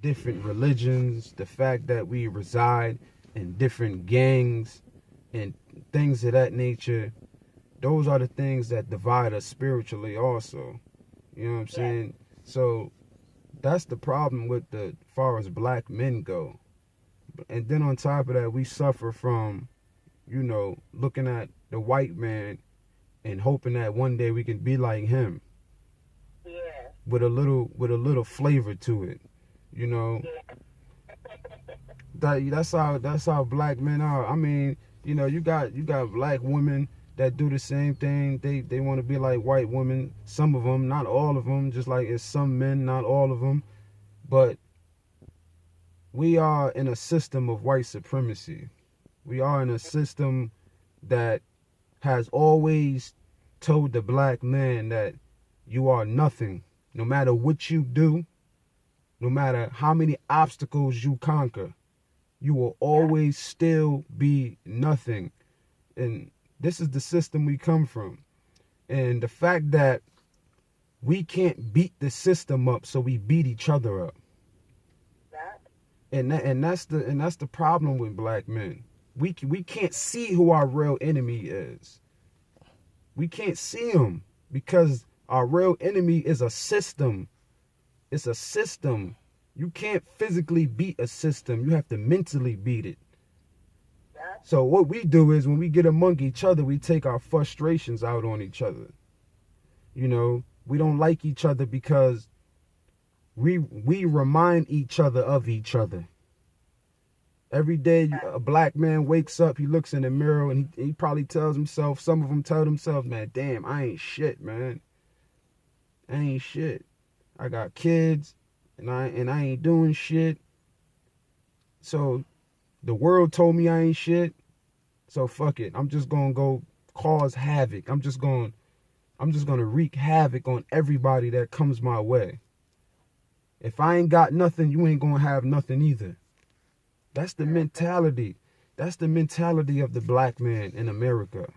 different religions, the fact that we reside in different gangs and things of that nature, those are the things that divide us spiritually also. You know what I'm saying? So that's the problem with the far as black men go. And then on top of that, we suffer from, looking at the white man and hoping that one day we can be like him. Yeah. With a little flavor to it. You know. That's how black men are. I mean, you got black women that do the same thing. They want to be like white women. Some of them, not all of them. Just like it's some men, not all of them. But we are in a system of white supremacy. We are in a system that has always told the black man that you are nothing. No matter what you do, no matter how many obstacles you conquer, you will always still be nothing. And this is the system we come from. And the fact that we can't beat the system up, so we beat each other up. And that's the problem with black men. We can't see who our real enemy is. We can't see him because our real enemy is a system. It's a system. You can't physically beat a system. You have to mentally beat it. So what we do is when we get among each other, we take our frustrations out on each other. We don't like each other because we remind each other of each other. Every day a black man wakes up, he looks in the mirror and he probably tells himself, some of them tell themselves, man, damn, I ain't shit, man. I ain't shit. I got kids and I ain't doing shit. So the world told me I ain't shit. So fuck it. I'm just gonna go cause havoc. I'm just gonna wreak havoc on everybody that comes my way. If I ain't got nothing, you ain't gonna have nothing either. That's the mentality. That's the mentality of the black man in America.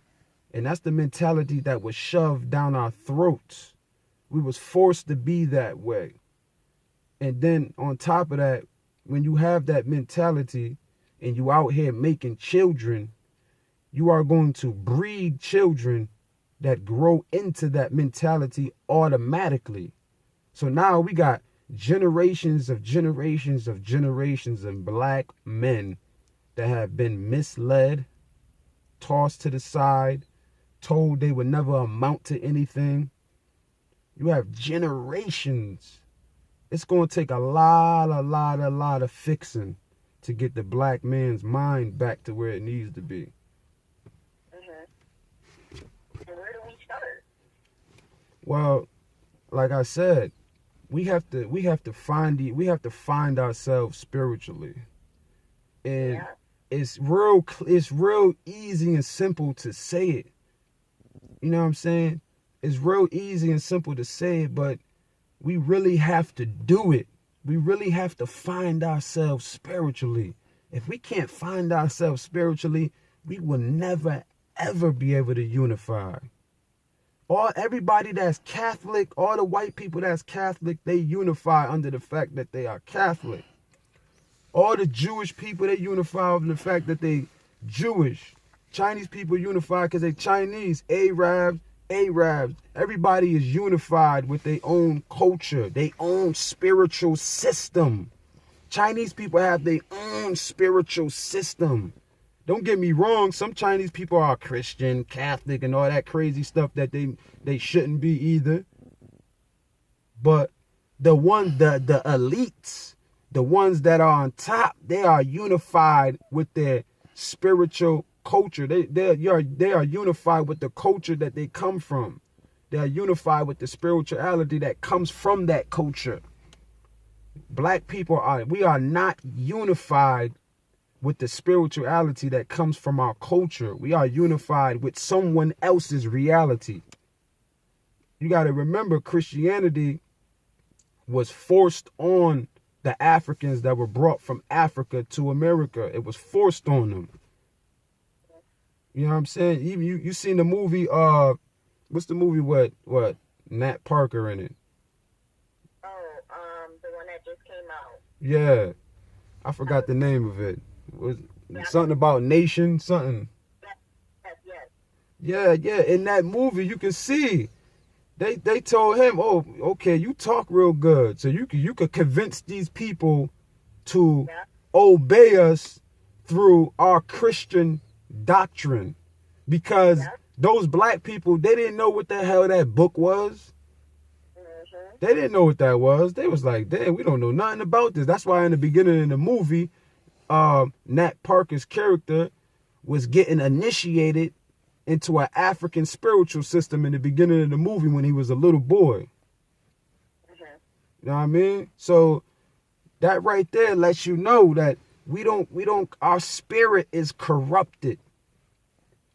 And that's the mentality that was shoved down our throats. We was forced to be that way. And then on top of that, when you have that mentality and you out here making children, you are going to breed children that grow into that mentality automatically. So now we got generations of black men that have been misled, tossed to the side, told they would never amount to anything. You have generations. It's going to take a lot of fixing to get the black man's mind back to where it needs to be. And where do we start? Well, like I said, we have to find ourselves spiritually, and it's real easy and simple to say it. You know what I'm saying? It's real easy and simple to say it, but we really have to do it. We really have to find ourselves spiritually. If we can't find ourselves spiritually, we will never ever be able to unify. Everybody that's Catholic, all the white people that's Catholic, they unify under the fact that they are Catholic. All the Jewish people, they unify under the fact that they Jewish. Chinese people unify because they Chinese. Arabs. Everybody is unified with their own culture, their own spiritual system. Chinese people have their own spiritual system. Don't get me wrong, some Chinese people are Christian, Catholic, and all that crazy stuff that they shouldn't be either. But the elites, the ones that are on top, they are unified with their spiritual culture. They are unified with the culture that they come from. They are unified with the spirituality that comes from that culture. Black people we are not unified with the spirituality that comes from our culture. We are unified with someone else's reality. You got to remember, Christianity was forced on the Africans that were brought from Africa to America. It was forced on them. You know what I'm saying? Even you seen the movie, what's the movie with Nat Parker in it? Oh, the one that just came out. Yeah, I forgot the name of it. Was something about nation, something. Yes. Yeah. In that movie, you can see they told him, "Oh, okay, you talk real good, so you could convince these people to Yeah. obey us through our Christian doctrine, because Yeah. those black people, they didn't know what the hell that book was. Mm-hmm. They didn't know what that was. They was like, damn, we don't know nothing about this. That's why in the beginning of the movie, Nat Parker's character was getting initiated into an African spiritual system in the beginning of the movie when he was a little boy. Mm-hmm. You know what I mean? So that right there lets you know that our spirit is corrupted.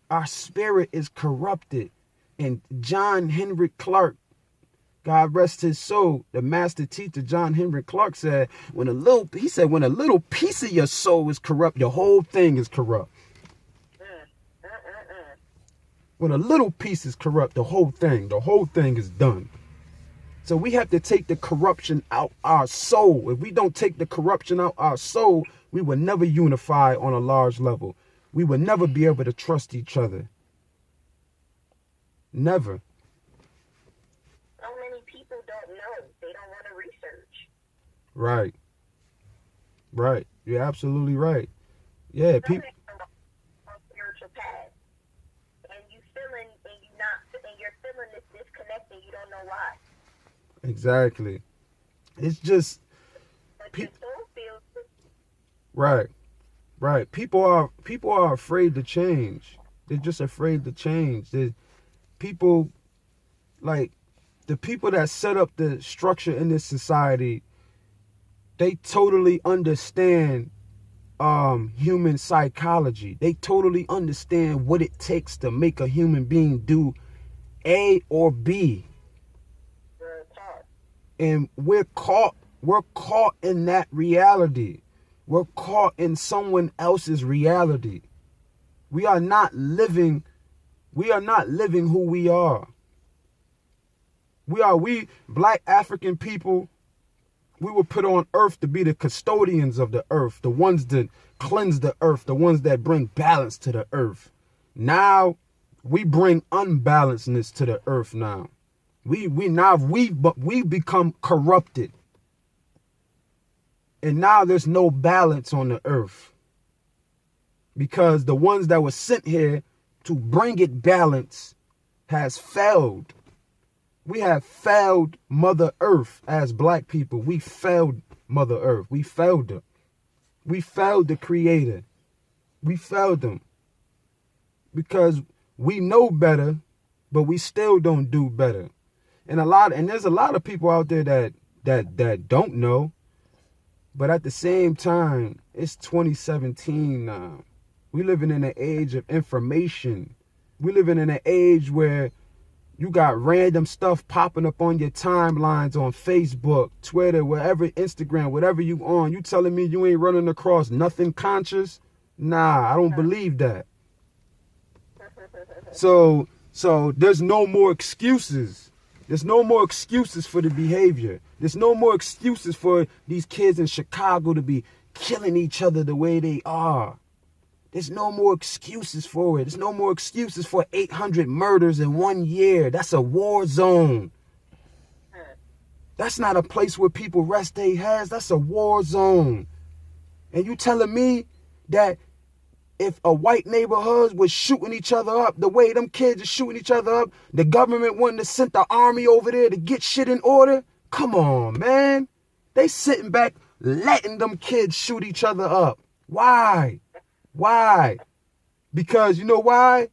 Our spirit is corrupted. And John Henry Clark, God rest his soul, the master teacher John Henry Clark said, when a little piece of your soul is corrupt, your whole thing is corrupt. When a little piece is corrupt, the whole thing is done. So we have to take the corruption out our soul. If we don't take the corruption out our soul, we will never unify on a large level. We will never be able to trust each other. Never. So many people don't know. They don't want to research. Right. You're absolutely right. Yeah, people. On spiritual path, and you're feeling this disconnect, and you don't know why. Exactly. It's just. But your soul feels. Right. People are afraid to change. They're just afraid to change. People, like the people that set up the structure in this society, they totally understand human psychology. They totally understand what it takes to make a human being do A or B. And we're caught in that reality. We're caught in someone else's reality. We are not living who we are. We black African people, we were put on earth to be the custodians of the earth, the ones that cleanse the earth, the ones that bring balance to the earth. Now we bring unbalancedness to the earth now. We become corrupted. And now there's no balance on the earth. Because the ones that were sent here to bring it balance has failed. We have failed Mother Earth as black people. We failed Mother Earth. We failed her. We failed the Creator. We failed them. Because we know better, but we still don't do better. And there's a lot of people out there that don't know. But at the same time, it's 2017 now. We living in an age of information. We living in an age where you got random stuff popping up on your timelines on Facebook, Twitter, wherever, Instagram, whatever you on. You telling me you ain't running across nothing conscious? Nah, I don't believe that. So there's no more excuses. There's no more excuses for the behavior. There's no more excuses for these kids in Chicago to be killing each other the way they are. There's no more excuses for it. There's no more excuses for 800 murders in 1 year. That's a war zone. That's not a place where people rest their heads. That's a war zone. And you telling me that if a white neighborhood was shooting each other up the way them kids are shooting each other up, the government wouldn't have sent the army over there to get shit in order? Come on, man. They sitting back letting them kids shoot each other up. Why? Because you know why?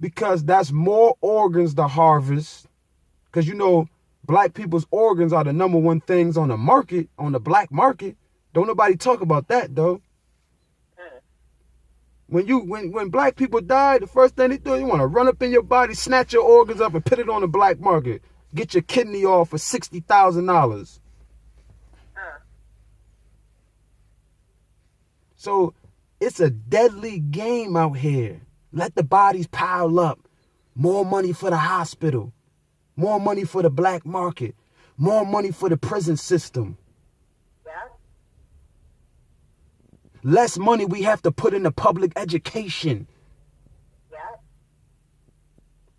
Because that's more organs to harvest. Because black people's organs are the number one things on the market, on the black market. Don't nobody talk about that though. When black people die, the first thing they do, you want to run up in your body, snatch your organs up, and put it on the black market. Get your kidney off for $60,000. So it's a deadly game out here. Let the bodies pile up. More money for the hospital. More money for the black market. More money for the prison system. Yeah. less money we have to put into public education. Yep.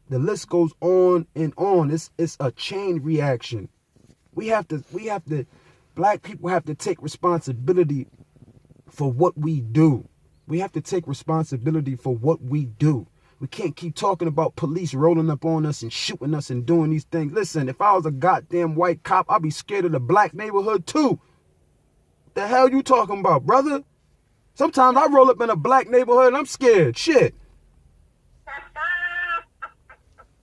The list goes on and on. It's a chain reaction. Black people have to take responsibility for what we do. We have to take responsibility for what we do. We can't keep talking about police rolling up on us and shooting us and doing these things. Listen, if I was a goddamn white cop, I'd be scared of the black neighborhood too. What the hell you talking about, brother? Sometimes I roll up in a black neighborhood and I'm scared. Shit.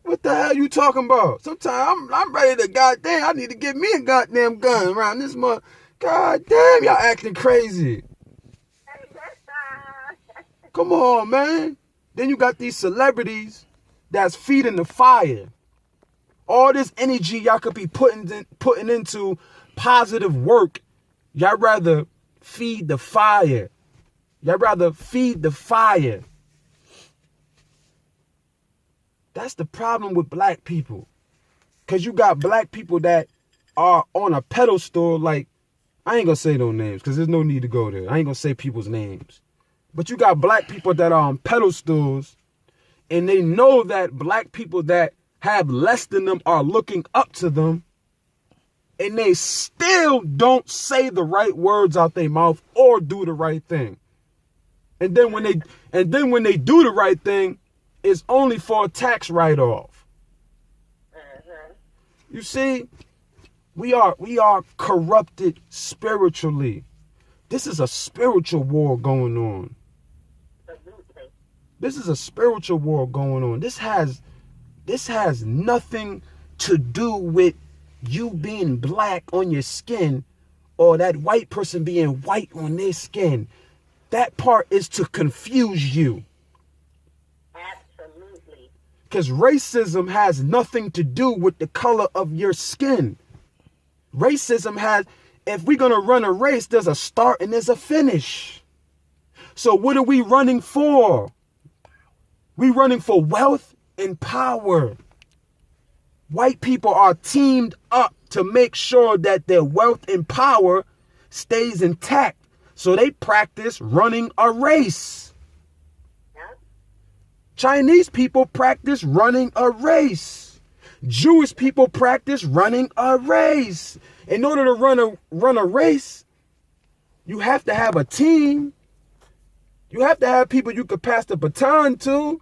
What the hell you talking about? Sometimes I'm ready to goddamn, I need to get me a goddamn gun around this mother. Goddamn, y'all acting crazy. Come on, man. Then you got these celebrities that's feeding the fire. All this energy y'all could be putting into positive work. Y'all rather feed the fire. Y'all rather feed the fire. That's the problem with black people. Because you got black people that are on a pedestal like, I ain't going to say no names because there's no need to go there. I ain't going to say people's names. But you got black people that are on pedestals and they know that black people that have less than them are looking up to them and they still don't say the right words out their mouth or do the right thing. And then when they do the right thing, it's only for a tax write-off. You see, we are corrupted spiritually. This is a spiritual war going on. This is a spiritual war going on. This has nothing to do with you being black on your skin or that white person being white on their skin. That part is to confuse you. Absolutely. Because racism has nothing to do with the color of your skin. Racism has, if we're going to run a race, there's a start and there's a finish. So what are we running for? We're running for wealth and power. White people are teamed up to make sure that their wealth and power stays intact. So they practice running a race. Yep. Chinese people practice running a race. Jewish people practice running a race. In order to run a race, you have to have a team. You have to have people you could pass the baton to.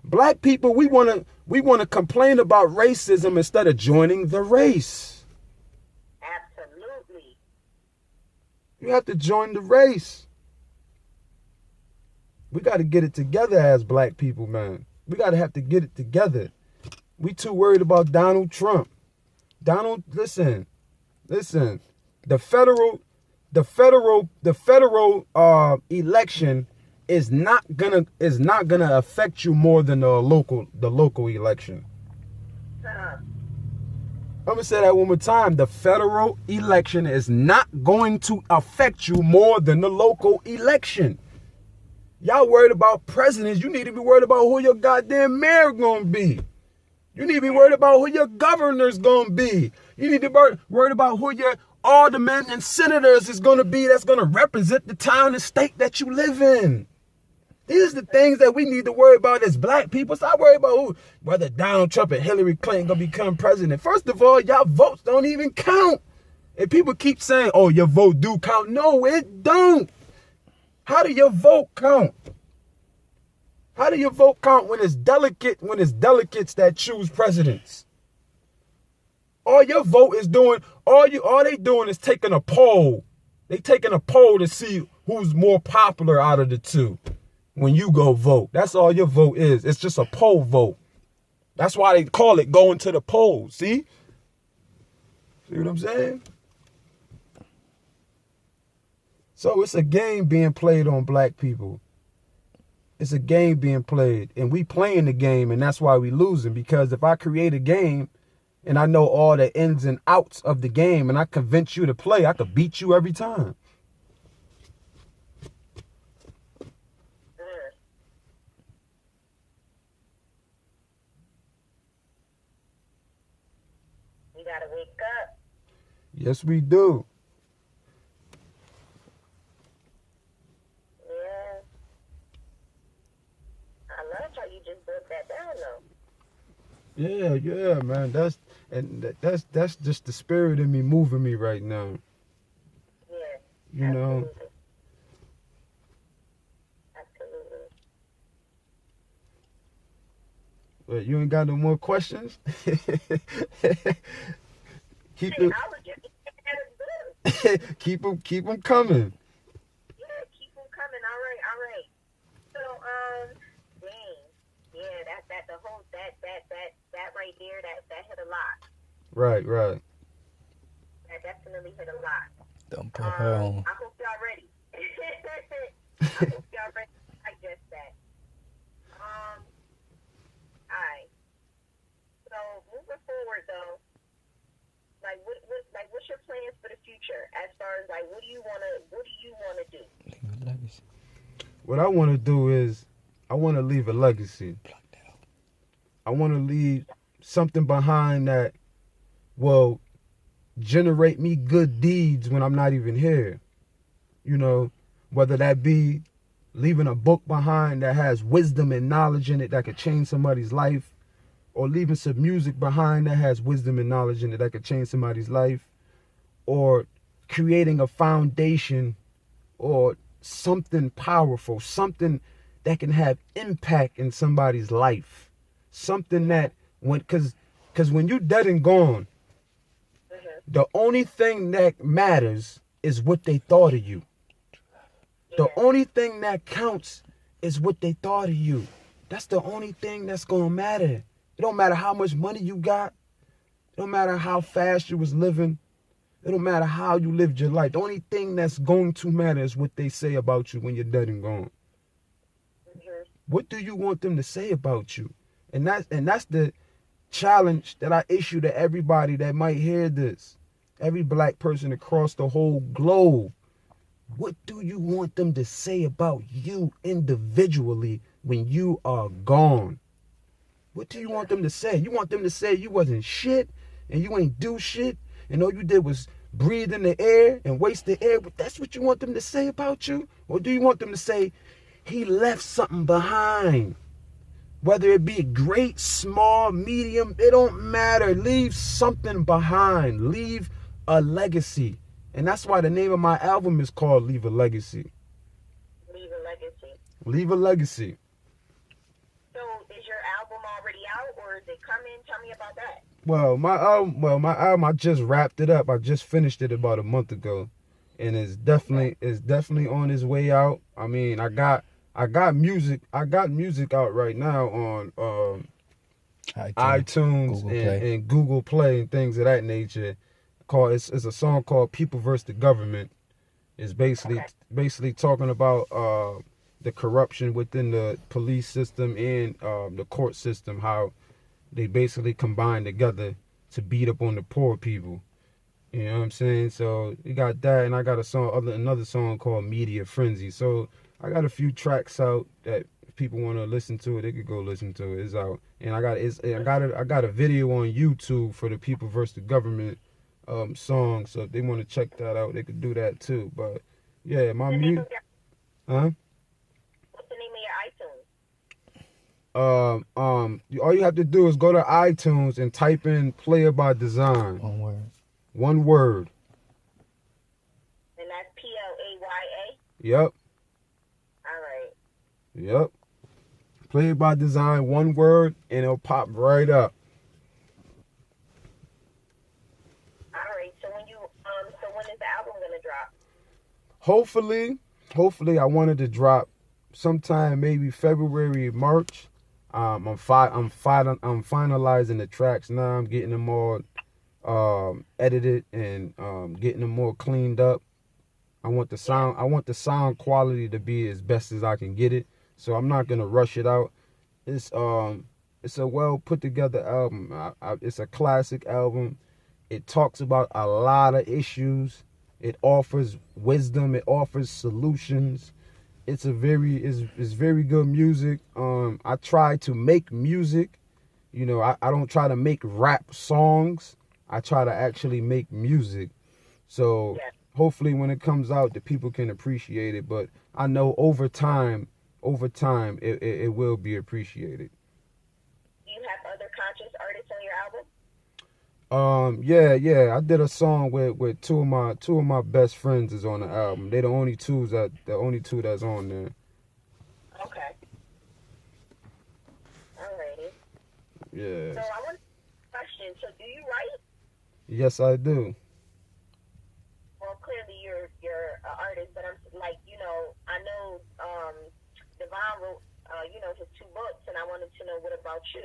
Black people, we want to complain about racism instead of joining the race. Absolutely. You have to join the race. We got to get it together as black people, man. We got to have to get it together. We too worried about Donald Trump. Listen. The federal election is not gonna affect you more than the local election. I'm gonna say that one more time. The federal election is not going to affect you more than the local election. Y'all worried about presidents. You need to be worried about who your goddamn mayor gonna be. You need to be worried about who your governor's gonna be. You need to be worried about who your aldermen and senators is gonna be that's gonna represent the town and state that you live in. These are the things that we need to worry about as black people. Stop worrying about whether Donald Trump and Hillary Clinton gonna become president. First of all, y'all votes don't even count. And people keep saying, oh, your vote do count. No, it don't. How do your vote count? How do your vote count when it's delegates that choose presidents? All your vote is doing, all they doing is taking a poll. They taking a poll to see who's more popular out of the two. When you go vote, that's all your vote is. It's just a poll vote. That's why they call it going to the polls. See what I'm saying? So it's a game being played on black people. It's a game being played, and we playing the game, and that's why we losing. Because if I create a game and I know all the ins and outs of the game and I convince you to play, I could beat you every time. We gotta wake up. Yes, we do. Yeah, man. That's just the spirit in me moving me right now. Yeah, You know. absolutely. Absolutely. But you ain't got no more questions? keep Hey, it, I was just that is good. keep them coming. Yeah, keep them coming. All right, all right. So, dang, yeah, that the whole that right there, that hit a lot. Right. That definitely hit a lot. Don't put her on. I hope y'all ready. I hope y'all ready. I guess that. All right. So moving forward, though, what's your plans for the future? As far as like, what do you wanna do? Legacy. What I want to do is, I want to leave a legacy. I want to leave something behind that will generate me good deeds when I'm not even here. You know, whether that be leaving a book behind that has wisdom and knowledge in it that could change somebody's life, or leaving some music behind that has wisdom and knowledge in it that could change somebody's life, or creating a foundation or something powerful, something that can have impact in somebody's life, something that because when you're dead and gone, the only thing that matters is what they thought of you. The only thing that counts is what they thought of you. That's the only thing that's gonna matter. It don't matter how much money you got. It don't matter how fast you was living. It don't matter how you lived your life. The only thing that's going to matter is what they say about you when you're dead and gone. What do you want them to say about you? And that's the challenge that I issue to everybody that might hear this. Every black person across the whole globe. What do you want them to say about you individually when you are gone? What do you want them to say? You want them to say you wasn't shit and you ain't do shit and all you did was breathe in the air and waste the air? But that's what you want them to say about you? Or do you want them to say he left something behind? Whether it be great, small, medium, it don't matter. Leave something behind. Leave a legacy. And that's why the name of my album is called Leave a Legacy. Leave a legacy. Leave a legacy. So is your album already out or is it coming? Tell me about that. My album, I just wrapped it up. I just finished it about a month ago. And it's definitely on its way out. I mean, I got music out right now on iTunes and Google Play and things of that nature. It's a song called People vs. the Government. It's basically talking about the corruption within the police system and the court system, how they basically combine together to beat up on the poor people. You know what I'm saying? So you got that, and I got another song called Media Frenzy. So I got a few tracks out that if people want to listen to it, they could go listen to it. It's out, and I got a video on YouTube for the People vs. the Government song. So if they want to check that out, they could do that too. But yeah, my music. Huh? What's the name of your iTunes? All you have to do is go to iTunes and type in Playabydesign. One word. And that's Playa? Yep. All right. Yep. Playabydesign, one word, and it'll pop right up. All right. So when is the album gonna drop? Hopefully, I wanted to drop sometime maybe February, March. I'm finalizing the tracks now. I'm getting them all edited and getting them more cleaned up. I want the sound quality to be as best as I can get it. So I'm not gonna rush it out. It's a well put together album. It's a classic album. It talks about a lot of issues. It offers wisdom. It offers solutions. It's very good music. I try to make music. You know, I don't try to make rap songs. I try to actually make music. So hopefully when it comes out, the people can appreciate it. But I know over time, it will be appreciated. Do you have other conscious artists Yeah. I did a song with two of my best friends is on the album. They the only two that's on there. Okay. Alrighty. Yeah. So I want to question. So do you write? Yes, I do. Well, clearly you're an artist, but I'm like, I know Devon wrote his 2 books, and I wanted to know what about you?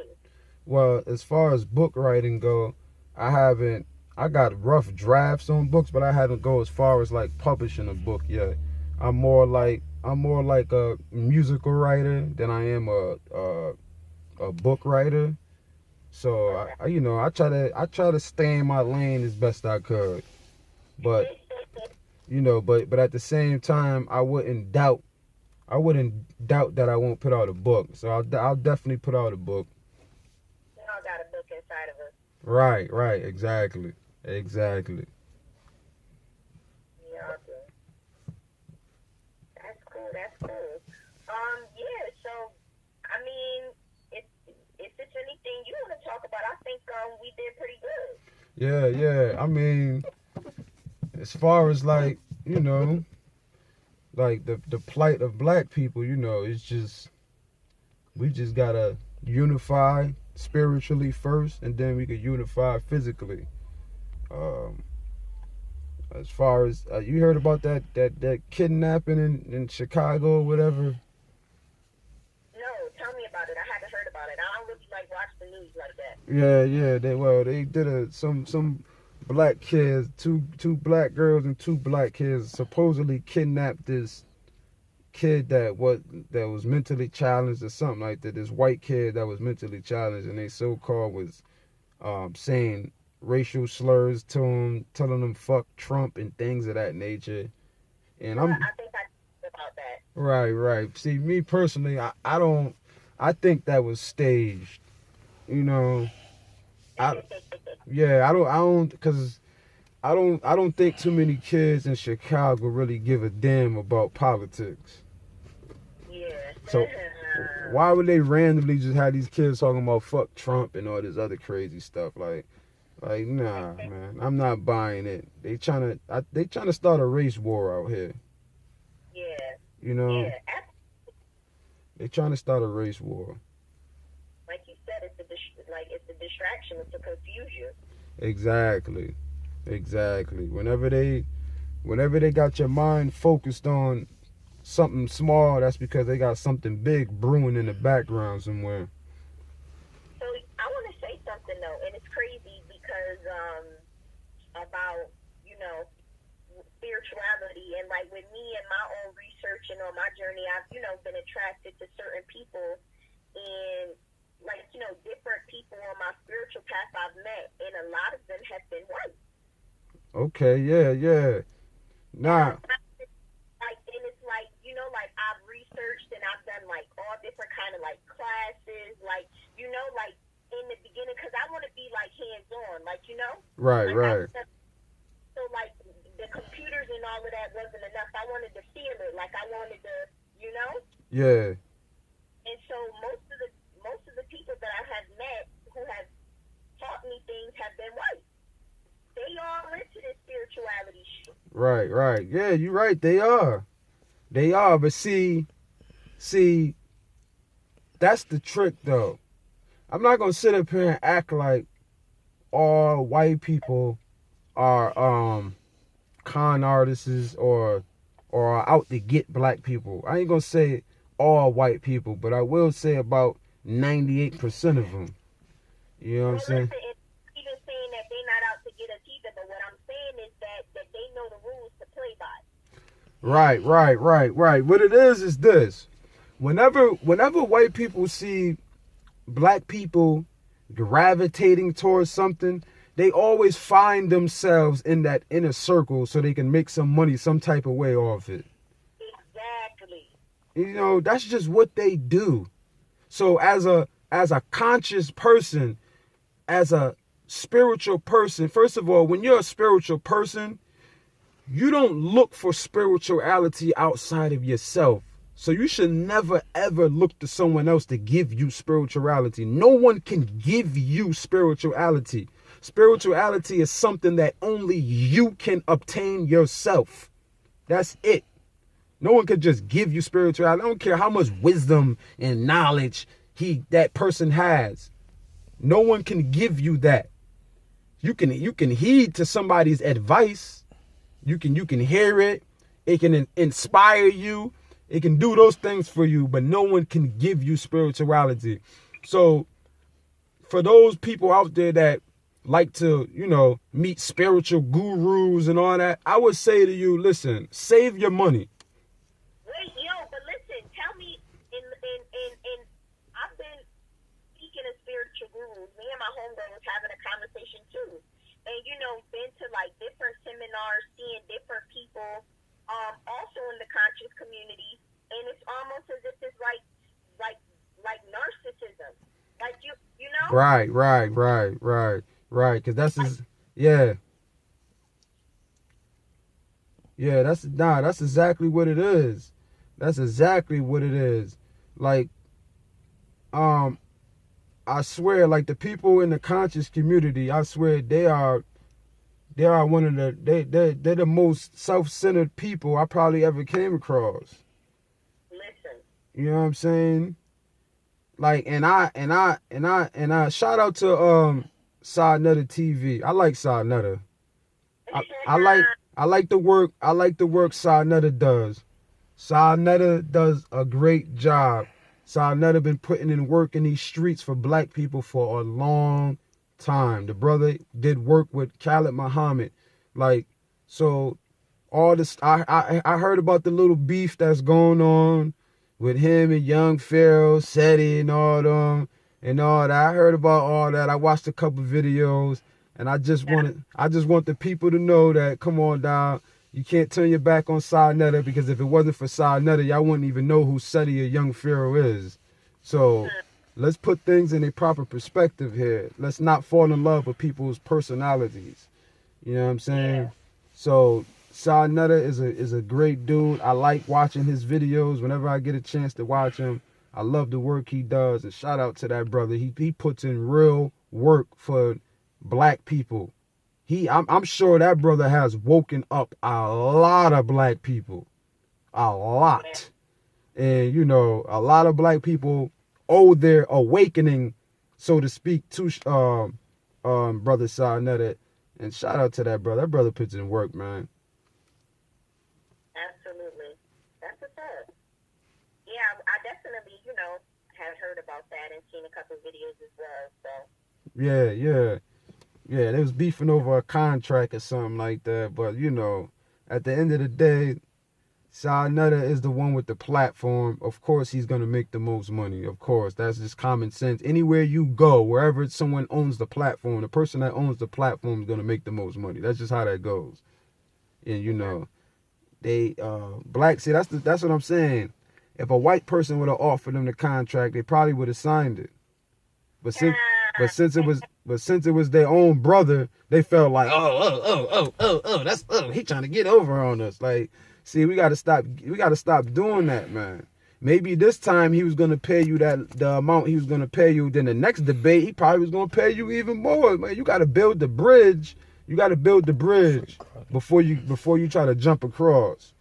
Well, as far as book writing go, I haven't. I got rough drafts on books, but I haven't go as far as like publishing a book yet. I'm more like a musical writer than I am a book writer. So I try to stay in my lane as best I could. But but at the same time, I wouldn't doubt that I won't put out a book. So I'll definitely put out a book. We all got a book inside of us. Right, exactly. We all do. That's cool. Yeah. So, I mean, if it's anything you want to talk about, I think we did pretty good. Yeah. I mean, as far as like like the plight of black people, it's just we just gotta unify spiritually first, and then we could unify physically. As far as you heard about that kidnapping in Chicago or whatever. No, tell me about it. I haven't heard about it. I don't really like watch the news like that. Yeah. They did some black kids, two black girls and 2 black kids supposedly kidnapped this kid that was mentally challenged or something like that. This white kid that was mentally challenged, and they so-called was saying racial slurs to him, telling him fuck Trump and things of that nature. And I think I know about that. Right. See, me personally, I think that was staged. I don't because I don't think too many kids in Chicago really give a damn about politics. Yeah. So why would they randomly just have these kids talking about fuck Trump and all this other crazy stuff? Like nah, man, I'm not buying it. They trying to start a race war out here. Yeah. Yeah. Yeah. They trying to start a race war. Like you said, it's a distraction. It's to confuse you. Exactly. Whenever they got your mind focused on something small, that's because they got something big brewing in the background somewhere. So I want to say something though, and it's crazy because about spirituality, and like with me and my own research and on my journey, I've been attracted to certain people, and like different people on my spiritual path I've met, and a lot of them have been white. Okay, yeah. Nah. Like, and it's like like I've researched and I've done like all different kind of like classes, like like in the beginning, because I want to be like hands on, like Right. So like the computers and all of that wasn't enough. I wanted to feel it, like I wanted to, Yeah. And so most of the people that I have met who have taught me things have been white. They all into this spirituality shit. Right. Yeah, you're right. They are. But see, that's the trick though. I'm not gonna sit up here and act like all white people are con artists or are out to get black people. I ain't gonna say all white people, but I will say about 98% of them. You know what I'm saying? Listen, even saying that they're not out to get us either, but what I'm saying is that they know the rules to play by. Right. What it is this. Whenever white people see black people gravitating towards something, they always find themselves in that inner circle so they can make some money some type of way off it. Exactly. That's just what they do. So as a conscious person, as a spiritual person, first of all, when you're a spiritual person, you don't look for spirituality outside of yourself. So you should never, ever look to someone else to give you spirituality. No one can give you spirituality. Spirituality is something that only you can obtain yourself. That's it. No one could just give you spirituality. I don't care how much wisdom and knowledge that person has. No one can give you that. You can heed to somebody's advice. You can hear it. It can inspire you. It can do those things for you, but no one can give you spirituality. So for those people out there that like to, meet spiritual gurus and all that, I would say to you, listen, save your money. Wait, but listen, tell me, in I've been speaking of spiritual gurus. Me and my homegirl was having a conversation too, and been to like different seminars, seeing different people, also in the conscious community, and it's almost as if it's like narcissism, like you know. Right, because that's that's exactly what it is. That's exactly what it is. Like, I swear, like the people in the conscious community, I swear they are one of they're the most self-centered people I probably ever came across. Listen. You know what I'm saying? Like, and I shout out to Sa Nutter TV. I like Sa Nutter. I like the work Sa Nutter does. Sa Nutter does a great job. Sa Nutter been putting in work in these streets for black people for a long time. The brother did work with Khalid Muhammad. Like, so all this, I heard about the little beef that's going on with him and Young Pharaoh, Seti and all them and all that. I heard about all that. I watched a couple videos, and I just want the people to know that, come on down, you can't turn your back on Sa Nutter, because if it wasn't for Sa Nutter, y'all wouldn't even know who Seti or Young Pharaoh is. So let's put things in a proper perspective here. Let's not fall in love with people's personalities. You know what I'm saying? Yeah. So Sa Nutter is a great dude. I like watching his videos whenever I get a chance to watch him. I love the work he does, and shout out to that brother. He puts in real work for black people. I'm sure that brother has woken up a lot of black people. A lot. And, a lot of black people owe their awakening, so to speak, to brother Sa Nutter. And shout out to that brother. That brother puts in work, man. Absolutely. That's what's up. Yeah, I definitely, had heard about that and seen a couple of videos as well. So. Yeah, they was beefing over a contract or something like that. But, at the end of the day, Sa Nutter is the one with the platform. Of course, he's going to make the most money. Of course, that's just common sense. Anywhere you go, wherever someone owns the platform, the person that owns the platform is going to make the most money. That's just how that goes. And, they, black, see, that's what I'm saying. If a white person would have offered them the contract, they probably would have signed it. But since it was their own brother, they felt like, he trying to get over on us. Like, see, we gotta stop doing that, man. Maybe this time he was gonna pay you the amount he was gonna pay you. Then the next debate, he probably was gonna pay you even more. Man, you gotta build the bridge. You gotta build the bridge before you try to jump across.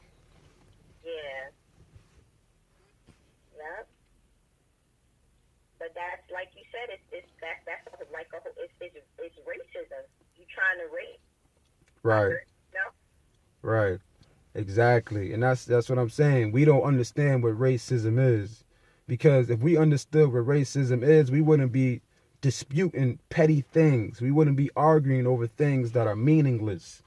That's like you said. That's like it's racism. You trying to race, right? No, right, exactly. And that's what I'm saying. We don't understand what racism is, because if we understood what racism is, we wouldn't be disputing petty things. We wouldn't be arguing over things that are meaningless.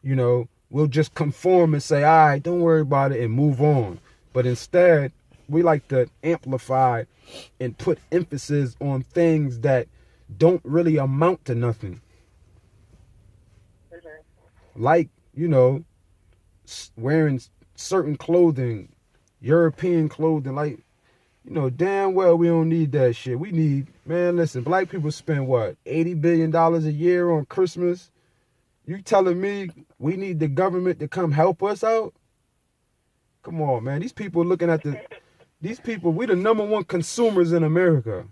We'll just conform and say, all right, don't worry about it, and move on. But instead, we like to amplify and put emphasis on things that don't really amount to nothing. Mm-hmm. Like, wearing certain clothing, European clothing, like, damn well we don't need that shit. We need, man, listen, black people spend what, $80 billion a year on Christmas? You telling me we need the government to come help us out? Come on, man. These people, we the number one consumers in America.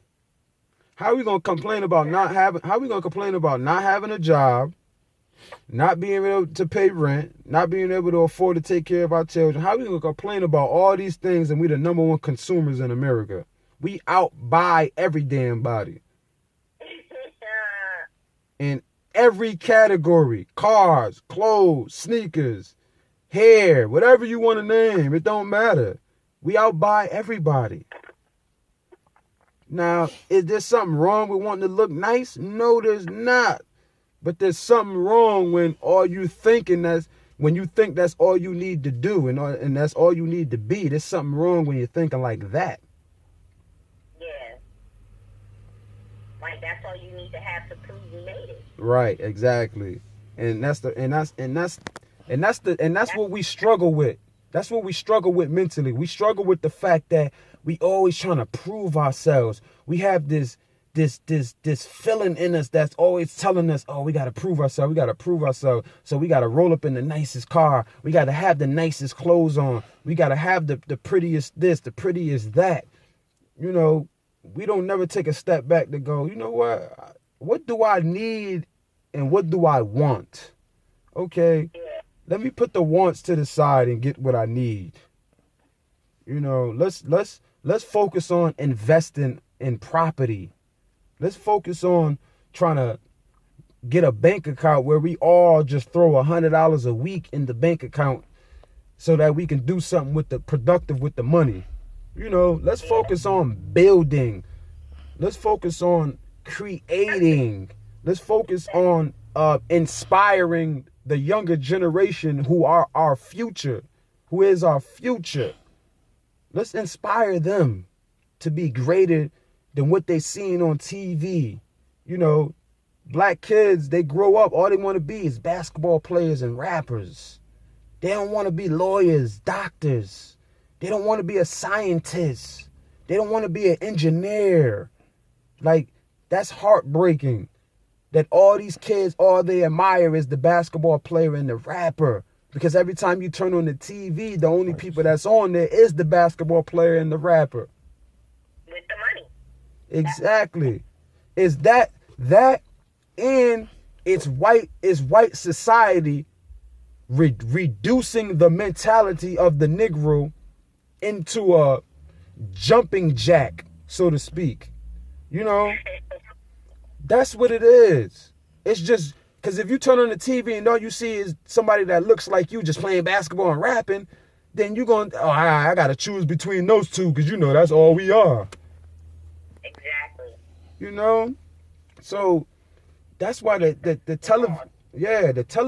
How are we gonna complain about not having? How are we gonna complain about not having a job, not being able to pay rent, not being able to afford to take care of our children? How are we gonna complain about all these things and we the number one consumers in America? We outbuy every damn body in every category: cars, clothes, sneakers, hair, whatever you want to name. It don't matter. We outbuy everybody. Now, is there something wrong with wanting to look nice? No, there's not. But there's something wrong when you think that's all you need to do and that's all you need to be. There's something wrong when you're thinking like that. Yeah. Like that's all you need to have to prove you made it. Right, exactly. And that's what we struggle with. That's what we struggle with mentally. We struggle with the fact that we always trying to prove ourselves. We have this feeling in us that's always telling us, oh, we got to prove ourselves. We got to prove ourselves. So we got to roll up in the nicest car. We got to have the nicest clothes on. We got to have the prettiest this, the prettiest that. You know, we don't never take a step back to go, you know what? What do I need and what do I want? Okay, let me put the wants to the side and get what I need. You know, let's focus on investing in property. Let's focus on trying to get a bank account where we all just throw $100 a week in the bank account so that we can do something productive with the money. You know, let's focus on building. Let's focus on creating. Let's focus on inspiring the younger generation who are our future, who is our future. Let's inspire them to be greater than what they seen on TV. You know, black kids, they grow up, all they want to be is basketball players and rappers. They don't want to be lawyers, doctors. They don't want to be a scientist. They don't want to be an engineer. Like, that's heartbreaking. That all these kids, all they admire is the basketball player and the rapper. Because every time you turn on the TV, the only people that's on there is the basketball player and the rapper. With the money. Exactly. Is that and it's white society reducing the mentality of the Negro into a jumping jack, so to speak. You know? That's what it is. It's just because if you turn on the TV and all you see is somebody that looks like you just playing basketball and rapping, then you're going, oh, I got to choose between those two because, you know, that's all we are. Exactly. You know? So that's why the television